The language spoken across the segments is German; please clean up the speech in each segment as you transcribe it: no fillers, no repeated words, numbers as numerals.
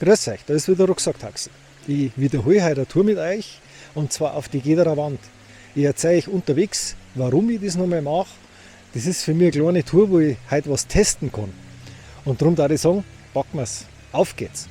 Grüß euch, da ist wieder Rucksackt-Taxi. Ich wiederhole heute eine Tour mit euch und zwar auf die Gederer Wand. Ich erzähle euch unterwegs, warum ich das nochmal mache. Das ist für mich eine kleine Tour, wo ich heute was testen kann. Und darum würde ich sagen, packen wir es. Auf geht's!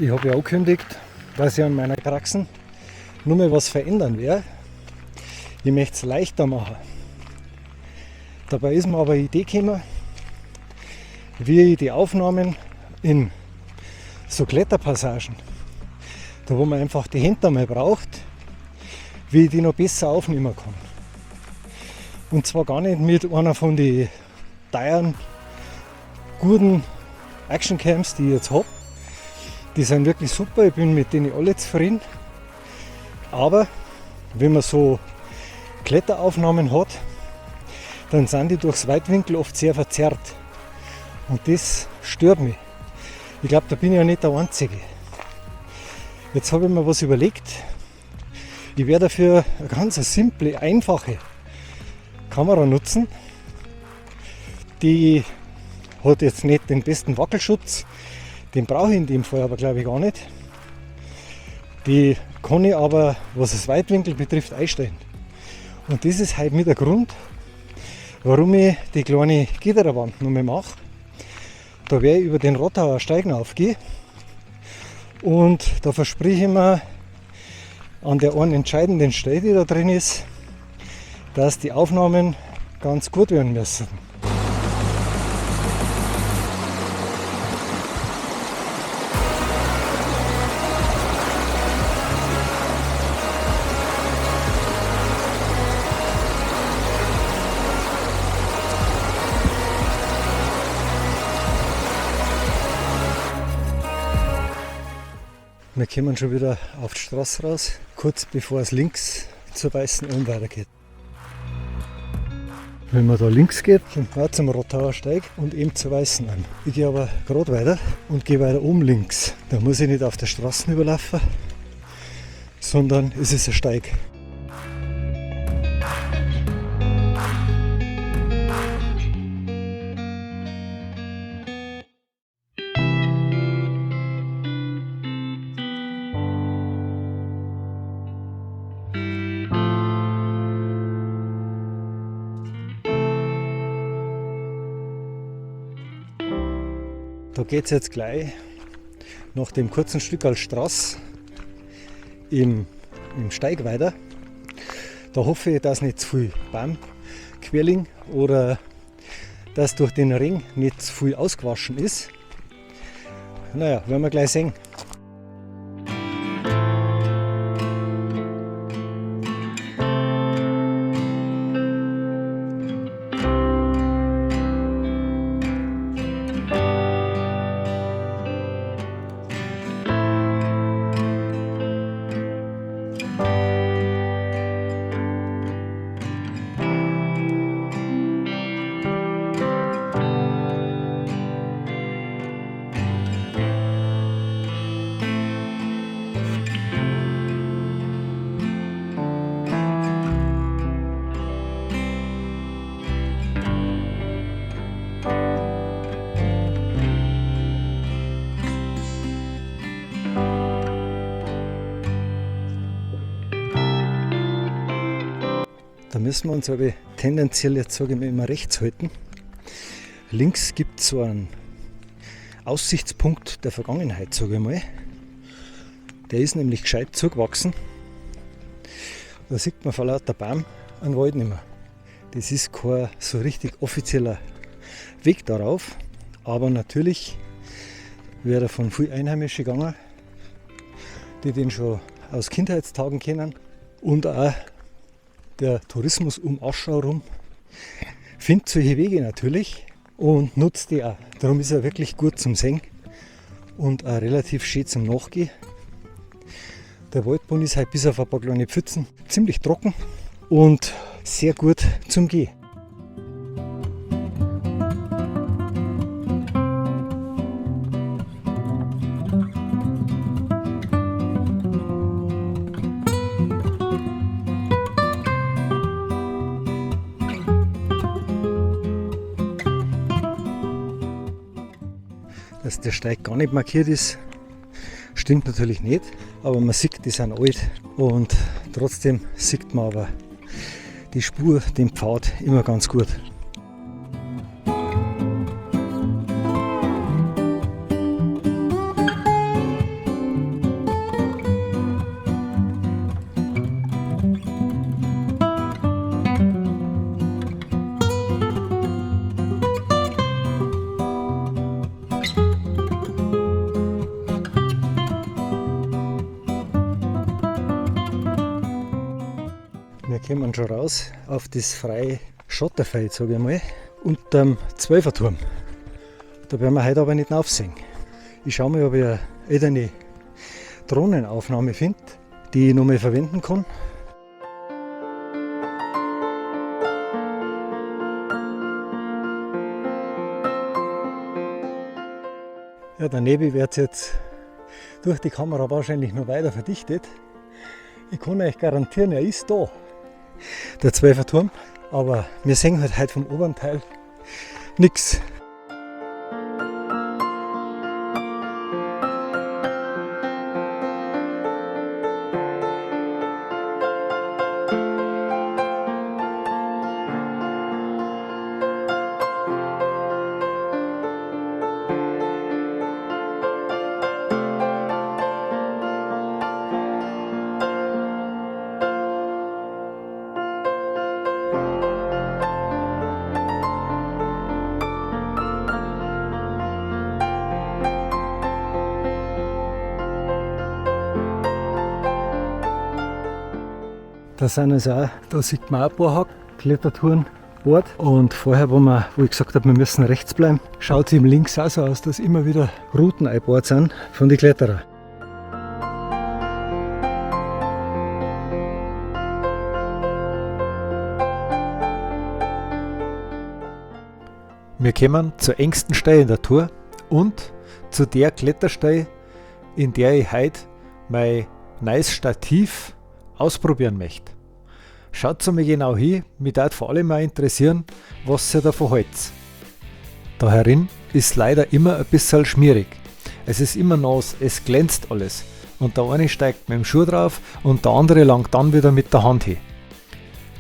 Ich habe ja angekündigt, dass ich an meiner Kraxen nur mal was verändern werde. Ich möchte es leichter machen. Dabei ist mir aber eine Idee gekommen, wie ich die Aufnahmen in so Kletterpassagen, da wo man einfach die Hände einmal braucht, wie ich die noch besser aufnehmen kann. Und zwar gar nicht mit einer von den teuren, guten Actioncams, die ich jetzt habe. Die sind wirklich super, ich bin mit denen alle zufrieden. Aber wenn man so Kletteraufnahmen hat, dann sind die durchs Weitwinkel oft sehr verzerrt. Und das stört mich. Ich glaube, da bin ich ja nicht der Einzige. Jetzt habe ich mir was überlegt. Ich werde dafür eine ganz simple, einfache Kamera nutzen. Die hat jetzt nicht den besten Wackelschutz. Den brauche ich in dem Fall aber glaube ich gar nicht. Die kann ich aber, was das Weitwinkel betrifft, einstellen. Und das ist halt mit der Grund, warum ich die kleine Gitterwand nochmal mache. Da werde ich über den Rottauer Steigen aufgehen. Und da verspreche ich mir an der einen entscheidenden Stelle, die da drin ist, dass die Aufnahmen ganz gut werden müssen. Wir kommen schon wieder auf die Straße raus, kurz bevor es links zur Weißen Alm weitergeht. Wenn man da links geht, kommt man zum Rottauer Steig und eben zur Weißen Alm. Ich gehe aber gerade weiter und gehe weiter oben links. Da muss ich nicht auf der Straße überlaufen, sondern es ist ein Steig. Da geht es jetzt gleich nach dem kurzen Stück als Straße im Steig weiter. Da hoffe ich, dass nicht zu viel Baum quer liegen oder dass durch den Ring nicht zu viel ausgewaschen ist. Naja, werden wir gleich sehen. Da müssen wir uns aber tendenziell jetzt, sage ich mal, immer rechts halten. Links gibt es so einen Aussichtspunkt der Vergangenheit, sage ich mal. Der ist nämlich gescheit zugewachsen. Da sieht man vor lauter Baum einen Wald nicht mehr. Das ist kein so richtig offizieller Weg darauf, aber natürlich wird er von vielen Einheimischen gegangen, die den schon aus Kindheitstagen kennen und auch der Tourismus um Aschau rum findet solche Wege natürlich und nutzt die auch. Darum ist er wirklich gut zum Sehen und auch relativ schön zum Nachgehen. Der Waldboden ist halt bis auf ein paar kleine Pfützen ziemlich trocken und sehr gut zum Gehen. Dass der Steig gar nicht markiert ist, stimmt natürlich nicht, aber man sieht, die sind alt und trotzdem sieht man aber die Spur, den Pfad immer ganz gut. Wir kommen schon raus auf das freie Schotterfeld, sage ich mal, unterm Zwölferturm. Da werden wir heute aber nicht aufsehen. Ich schaue mal, ob ich eine Drohnenaufnahme finde, die ich noch mal verwenden kann. Ja, der Nebel wird jetzt durch die Kamera wahrscheinlich noch weiter verdichtet. Ich kann euch garantieren, er ist da, der Zwölferturm, aber wir sehen halt heute vom oberen Teil nichts. Da sind also auch, da sieht man auch ein paar Klettertouren Bord. Und vorher, wo ich gesagt habe, wir müssen rechts bleiben, schaut es eben links auch so aus, dass immer wieder Routen eingebaut sind von den Kletterern. Wir kommen zur engsten Stelle in der Tour und zu der Kletterstelle, in der ich heute mein neues Stativ ausprobieren möchte. Schaut mal genau hin, mich würde vor allem mal interessieren, was ihr davon haltet. Da herin ist leider immer ein bisschen schmierig. Es ist immer nass, es glänzt alles und der eine steigt mit dem Schuh drauf und der andere langt dann wieder mit der Hand hin.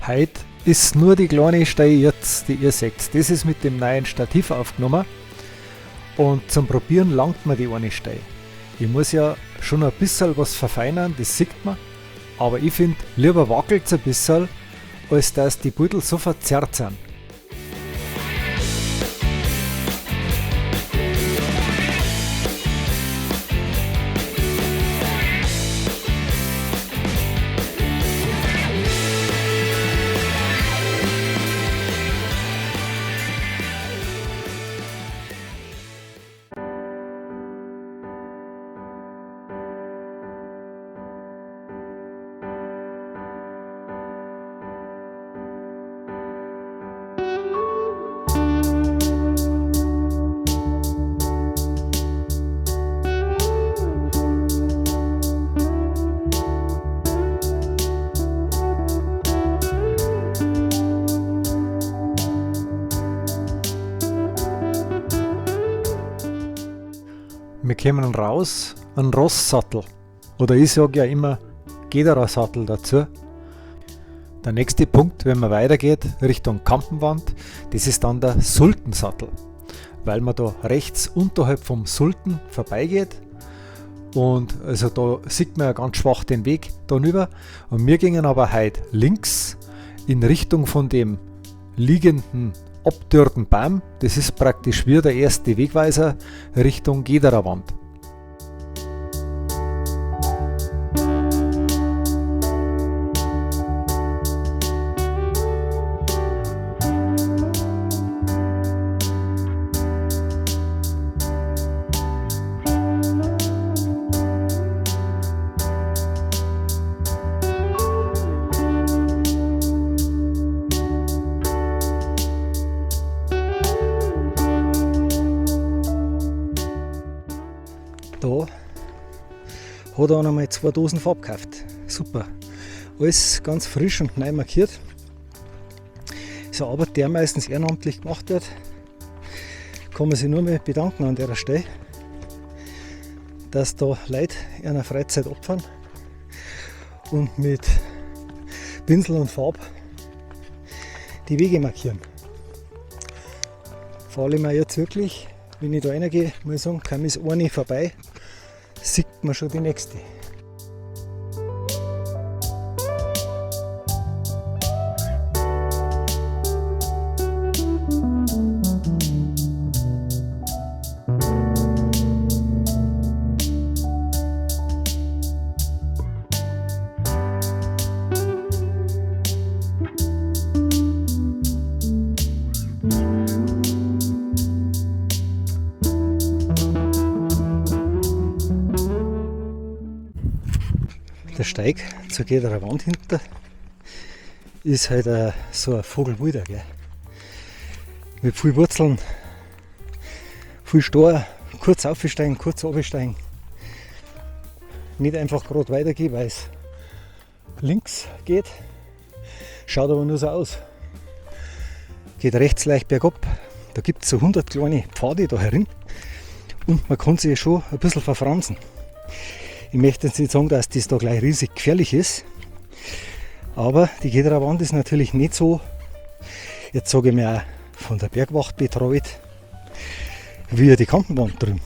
Heute ist nur die kleine Stelle jetzt, die ihr seht. Das ist mit dem neuen Stativ aufgenommen und zum Probieren langt mir die eine Stelle. Ich muss ja schon ein bisschen was verfeinern, das sieht man. Aber ich finde, lieber wackelt es ein bisschen, als dass die Beutel so verzerrt sind. Wir kommen raus, ein Rosssattel. Oder ich sage ja immer Gederer-Sattel dazu. Der nächste Punkt, wenn man weitergeht Richtung Kampenwand, das ist dann der Sultensattel. Weil man da rechts unterhalb vom Sulten vorbeigeht. Und also da sieht man ja ganz schwach den Weg da rüber. Und wir gingen aber heute links in Richtung von dem liegenden abdürrten Baum. Das ist praktisch wie der erste Wegweiser Richtung Gedererwand. Hat auch noch mal 2 Dosen Farbe gekauft. Super. Alles ganz frisch und neu markiert. So eine Arbeit, die meistens ehrenamtlich gemacht wird, kann man sich nur mal bedanken an der Stelle, dass da Leute ihrer Freizeit opfern und mit Pinsel und Farbe die Wege markieren. Vor allem auch jetzt wirklich, wenn ich da reingehe, muss ich sagen, kaum ist eine vorbei, sieht man schon die nächste. Der Steig zur Gederer Wand hinter ist halt so ein Vogelwilder, gell? Mit viel Wurzeln, viel Stor, kurz aufsteigen, kurz runtersteigen. Nicht einfach gerade weitergehen, weil es links geht. Schaut aber nur so aus. Geht rechts leicht bergab. Da gibt es so 100 kleine Pfade da herin und man kann sich schon ein bisschen verfransen. Ich möchte jetzt nicht sagen, dass das da gleich riesig gefährlich ist, aber die Gederer Wand ist natürlich nicht so, jetzt sage ich mir auch von der Bergwacht betreut, wie die Kampenwand drüben.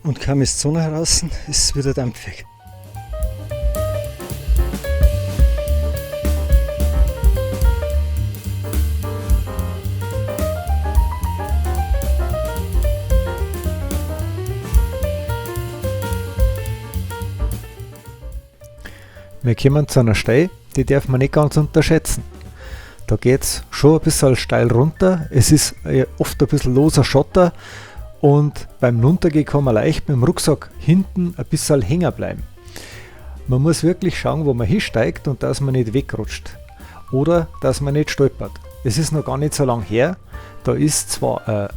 Und kaum ist die Sonne heraus, ist es wieder dampfig. Wir kommen zu einer Stelle, die darf man nicht ganz unterschätzen. Da geht es schon ein bisschen steil runter, es ist oft ein bisschen loser Schotter und beim Runtergehen kann man leicht mit dem Rucksack hinten ein bisschen hängen bleiben. Man muss wirklich schauen, wo man hinsteigt und dass man nicht wegrutscht oder dass man nicht stolpert. Es ist noch gar nicht so lange her, da ist zwar eine,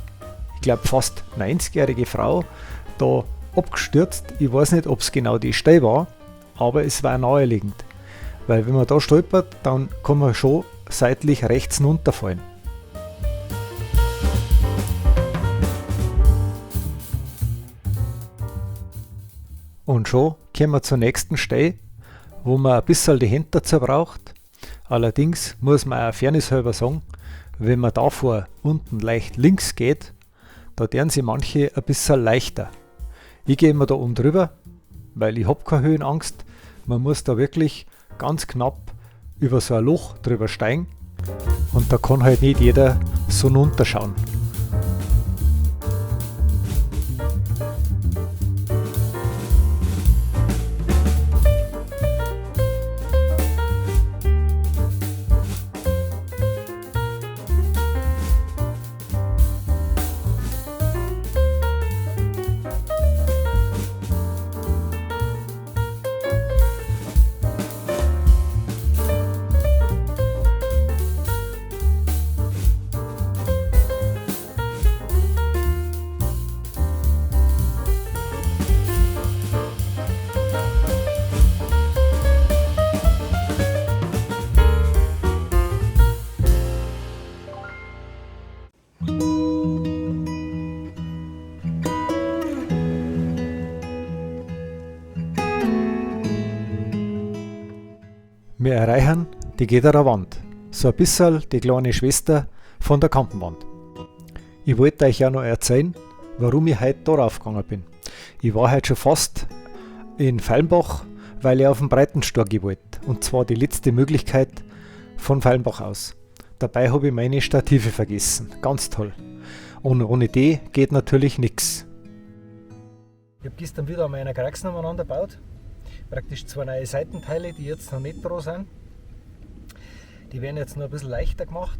ich glaube fast 90-jährige Frau da abgestürzt, ich weiß nicht, ob es genau die Stelle war, aber es war naheliegend, weil wenn man da stolpert, dann kann man schon seitlich rechts runterfallen. Und schon kommen wir zur nächsten Stelle, wo man ein bisschen die Hände dazu braucht. Allerdings muss man auch fairnesshalber sagen, wenn man davor unten leicht links geht, da werden sie manche ein bisschen leichter. Ich gehe immer da oben drüber, weil ich habe keine Höhenangst. Man muss da wirklich ganz knapp über so ein Loch drüber steigen und da kann halt nicht jeder so runterschauen. Wir erreichen die Gederer Wand, so ein bisschen die kleine Schwester von der Kampenwand. Ich wollte euch ja noch erzählen, warum ich heute darauf gegangen bin. Ich war heute schon fast in Feilenbach, weil ich auf den Breitenstorge wollte, und zwar die letzte Möglichkeit von Feilenbach aus. Dabei habe ich meine Stative vergessen, ganz toll. Und ohne die geht natürlich nichts. Ich habe gestern wieder an meiner Kraxen umeinander gebaut. Praktisch 2 neue Seitenteile, die jetzt noch nicht dran sind. Die werden jetzt noch ein bisschen leichter gemacht.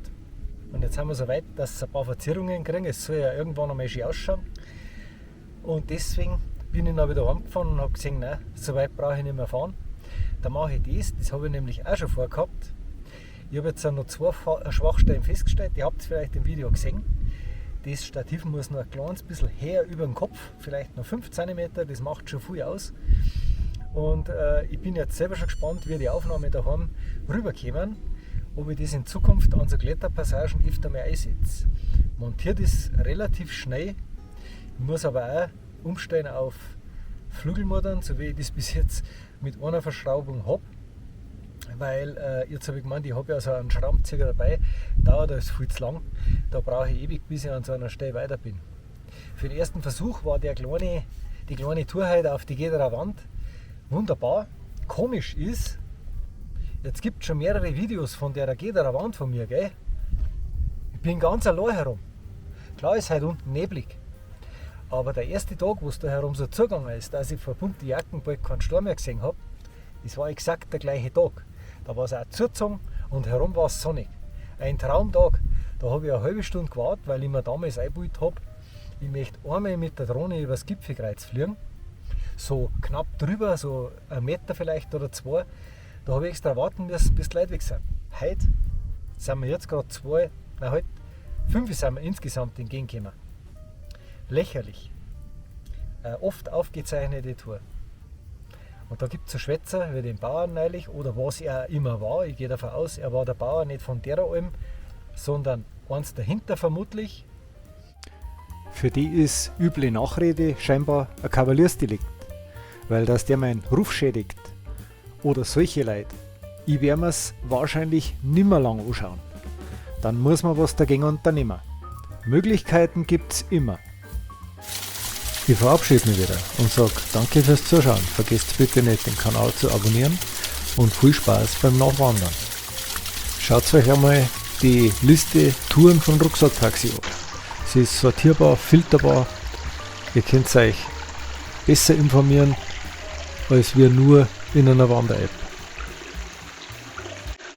Und jetzt sind wir so weit, dass sie ein paar Verzierungen kriegen. Es soll ja irgendwann einmal schön ausschauen. Und deswegen bin ich dann wieder heimgefahren und habe gesehen, nein, so weit brauche ich nicht mehr fahren. Dann mache ich das habe ich nämlich auch schon vorgehabt. Ich habe jetzt noch zwei Schwachstellen festgestellt, ihr habt es vielleicht im Video gesehen. Das Stativ muss noch ein kleines bisschen her über den Kopf, vielleicht noch 5 cm, das macht schon viel aus. Und ich bin jetzt selber schon gespannt, wie die Aufnahmen daheim rüberkommen, ob ich das in Zukunft an so Kletterpassagen öfter mehr einsetze. Montiert ist relativ schnell, ich muss aber auch umstellen auf Flügelmuttern, so wie ich das bis jetzt mit einer Verschraubung habe. Weil jetzt habe ich gemeint, ich habe ja so einen Schraubenzieher dabei, dauert das viel zu lang, da brauche ich ewig, bis ich an so einer Stelle weiter bin. Für den ersten Versuch war die kleine Tourheit auf die Gederer Wand wunderbar. Komisch ist, jetzt gibt es schon mehrere Videos von der Gederer Wand von mir, gell? Ich bin ganz allein herum. Klar ist heute unten neblig, aber der erste Tag, wo es da herum so zugegangen ist, dass ich vor bunten Jacken bald keinen Sturm mehr gesehen habe, das war exakt der gleiche Tag. Da war es auch zugezogen und herum war es sonnig. Ein Traumtag. Da habe ich eine halbe Stunde gewartet, weil ich mir damals eingebaut habe, ich möchte einmal mit der Drohne übers Gipfelkreuz fliegen. So knapp drüber, so 1 Meter vielleicht oder 2. Da habe ich extra warten müssen, bis die Leute weg sind. Heute sind wir jetzt gerade 5 sind wir insgesamt entgegengekommen. Lächerlich. Oft aufgezeichnete Tour. Und da gibt es so Schwätzer wie den Bauern neulich, oder was er immer war, ich gehe davon aus, er war der Bauer nicht von der Alm, sondern eins dahinter vermutlich. Für die ist üble Nachrede scheinbar ein Kavaliersdelikt, weil dass der meinen Ruf schädigt oder solche Leute, ich werde mir es wahrscheinlich nimmer lang anschauen. Dann muss man was dagegen unternehmen. Möglichkeiten gibt es immer. Ich verabschiede mich wieder und sage danke fürs Zuschauen. Vergesst bitte nicht, den Kanal zu abonnieren und viel Spaß beim Nachwandern. Schaut euch einmal die Liste Touren von Rucksacktaxi an. Sie ist sortierbar, filterbar. Ihr könnt euch besser informieren als wir nur in einer Wander-App.